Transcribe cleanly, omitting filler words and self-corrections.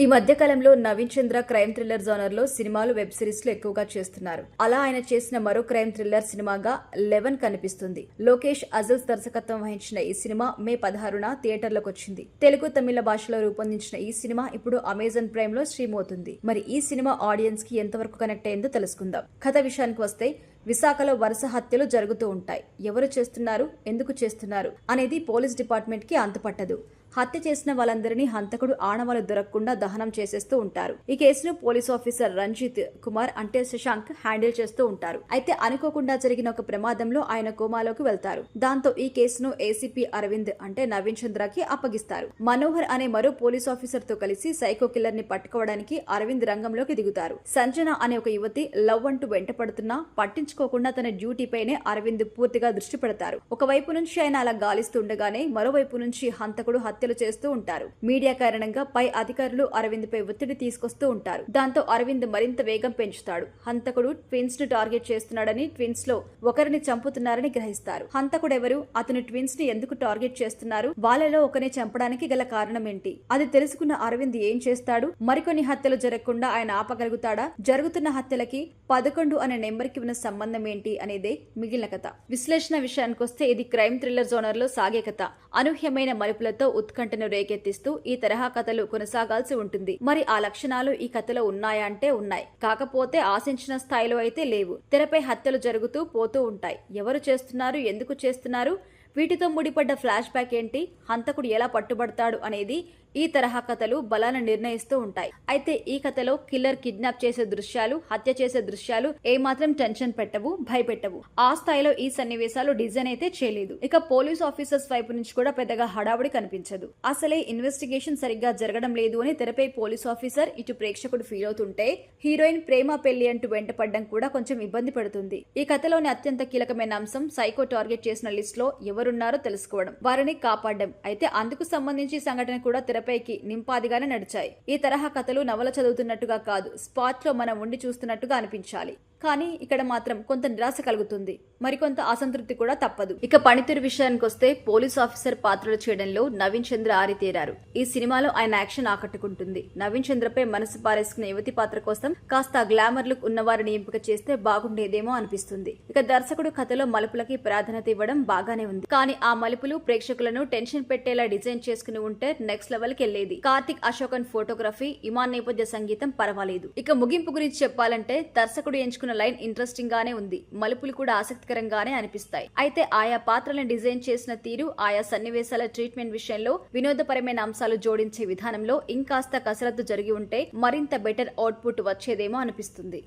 ఈ మధ్య కాలంలో నవీన్ చంద్ర క్రైమ్ థ్రిల్లర్ జోనర్ లో సినిమాలు వెబ్ సిరీస్ లో ఎక్కువగా చేస్తున్నారు. అలా ఆయన చేసిన మరో క్రైమ్ థ్రిల్లర్ సినిమాగా 11 కనిపిస్తుంది. లోకేష్ అజల్స్ దర్శకత్వం వహించిన ఈ సినిమా మే 16న థియేటర్లకు వచ్చింది. తెలుగు, తమిళ భాషలో రూపొందించిన ఈ సినిమా ఇప్పుడు అమెజాన్ ప్రైమ్ లో స్ట్రీమ్ అవుతుంది. మరి ఈ సినిమా ఆడియన్స్ కి ఎంతవరకు కనెక్ట్ అయిందో తెలుసుకుందాం. కథ విషయానికి వస్తే, విశాఖలో వరుస హత్యలు జరుగుతూ ఉంటాయి. ఎవరు చేస్తున్నారు, ఎందుకు చేస్తున్నారు అనేది పోలీస్ డిపార్ట్మెంట్ కి అంతుపట్టదు. హత్య చేసిన వాళ్ళందరినీ హంతకుడు ఆనవాలు దొరకకుండా దహనం చేసేస్తూ ఉంటారు. ఈ కేసును పోలీస్ ఆఫీసర్ రంజిత్ కుమార్ అంటే శశాంక్ హ్యాండిల్ చేస్తూ ఉంటారు. అయితే అనుకోకుండా జరిగిన ఒక ప్రమాదంలో ఆయన కోమాలోకి వెళ్తారు. దాంతో ఈ కేసును ఏసీపీ అరవింద్ అంటే నవీన్ చంద్రకి అప్పగిస్తారు. మనోహర్ అనే మరో పోలీస్ ఆఫీసర్ తో కలిసి సైకో కిల్లర్ ని పట్టుకోవడానికి అరవింద్ రంగంలోకి దిగుతారు. సంజన అనే ఒక యువతి లవ్ అంటూ వెంటపడుతున్నా పట్టించుకోకుండా తన డ్యూటీపైనే అరవింద్ పూర్తిగా దృష్టి పెడతారు. ఒకవైపు నుంచి ఆయన అలా గాలిస్తుండగానే మరోవైపు నుంచి హంతకుడు హత్యలు చేస్తూ ఉంటారు. మీడియా కారణంగా పై అధికారులు అరవింద్ పై ఒత్తిడి తీసుకొస్తూ ఉంటారు. దాంతో అరవింద్ మరింత వేగం పెంచుతాడు. హంతకుడు ట్విన్స్ ను టార్గెట్ చేస్తున్నాడని, ట్విన్స్ లో ఒకరిని చంపుతున్నారని గ్రహిస్తారు. హంతకుడెవరు, అతను ట్విన్స్ ని ఎందుకు టార్గెట్ చేస్తున్నారు, వాళ్ళలో ఒకరిని చంపడానికి గల కారణం ఏంటి, అది తెలుసుకున్న అరవింద్ ఏం చేస్తాడు, మరికొన్ని హత్యలు జరగకుండా ఆయన ఆపగలుగుతాడా, జరుగుతున్న హత్యలకి 11 అనే నెంబర్ కి ఉన్న సంబంధం ఏంటి అనేదే మిగిలిన కథ. విశ్లేషణ విషయానికొస్తే ఇది క్రైమ్ థ్రిల్లర్ జోనర్ లో సాగే కథ. అనూహ్యమైన మలుపులతో ఉత్కంఠను రేకెత్తిస్తూ ఈ తరహా కథలు కొనసాగాల్సి ఉంటుంది. మరి ఆ లక్షణాలు ఈ కథలో ఉన్నాయా అంటే ఉన్నాయి. కాకపోతే ఆశించిన స్థాయిలో అయితే లేవు. తెరపై హత్యలు జరుగుతూ పోతూ ఉంటాయి. ఎవరు చేస్తున్నారు, ఎందుకు చేస్తున్నారు, వీటితో ముడిపడ్డ ఫ్లాష్ బ్యాక్ ఏంటి, హంతకుడు ఎలా పట్టుబడతాడు అనేది ఈ తరహా కథలు బలాన్ని నిర్ణయిస్తూ ఉంటాయి. అయితే ఈ కథలో కిల్లర్ కిడ్నాప్ చేసే దృశ్యాలు, హత్య చేసే దృశ్యాలు ఏమాత్రం టెన్షన్ పెట్టవు, భయపెట్టవు. ఆ స్థాయిలో ఈ సన్నివేశాలు డిజైన్ అయితే చేయలేదు. ఇక పోలీస్ ఆఫీసర్స్ వైపు నుంచి కూడా పెద్దగా హడావుడి కనిపించదు. అసలే ఇన్వెస్టిగేషన్ సరిగ్గా జరగడం లేదు అని తెరపై పోలీస్ ఆఫీసర్, ఇటు ప్రేక్షకుడు ఫీల్ అవుతుంటే హీరోయిన్ ప్రేమ పెళ్లి అంటూ వెంటపడ్డం కూడా కొంచెం ఇబ్బంది పడుతుంది. ఈ కథలోని అత్యంత కీలకమైన అంశం సైకో టార్గెట్ చేసిన లిస్ట్ లో ఎవరున్నారో తెలుసుకోవడం, వారిని కాపాడడం. అయితే అందుకు సంబంధించి సంఘటన కూడా తెరపైకి నింపాదిగానే నడిచాయి. ఈ తరహా కథలు నవల చదువుతున్నట్టుగా కాదు, స్పాట్ లో మనం ఉండి చూస్తున్నట్టుగా అనిపించాలి. కానీ ఇక్కడ మాత్రం కొంత నిరాశ కలుగుతుంది, మరికొంత అసంతృప్తి కూడా తప్పదు. ఇక పనితీరు విషయానికి వస్తే పోలీస్ ఆఫీసర్ పాత్రలు చేయడంలో నవీన్ చంద్ర ఆరితేరారు. ఈ సినిమాలో ఆయన యాక్షన్ ఆకట్టుకుంటుంది. నవీన్ చంద్రపై మనసు పారేసుకున్న యువతి పాత్ర కోసం కాస్త గ్లామర్ లుక్ ఉన్నవారిని ఎంపిక చేస్తే బాగుండేదేమో అనిపిస్తుంది. ఇక దర్శకుడు కథలో మలుపులకి ప్రాధాన్యత ఇవ్వడం బాగానే ఉంది. కానీ ఆ మలుపులు ప్రేక్షకులను టెన్షన్ పెట్టేలా డిజైన్ చేసుకుని ఉంటే నెక్స్ట్ లెవెల్ కి వెళ్లేది. కార్తిక్ అశోకన్ ఫోటోగ్రఫీ, ఇమాన్ నేపథ్య సంగీతం పర్వాలేదు. ఇక ముగింపు గురించి చెప్పాలంటే దర్శకుడు ఎంచుకున్న లైన్ ఇంట్రెస్టింగ్ గానే ఉంది. మలుపులు కూడా ఆసక్తికరంగానే అనిపిస్తాయి. అయితే ఆయా పాత్రలను డిజైన్ చేసిన తీరు, ఆయా సన్నివేశాల ట్రీట్మెంట్ విషయంలో, వినోదపరమైన అంశాలు జోడించే విధానంలో ఇంకాస్త కసరత్తు జరిగి ఉంటే మరింత బెటర్ అవుట్పుట్ వచ్చేదేమో అనిపిస్తుంది.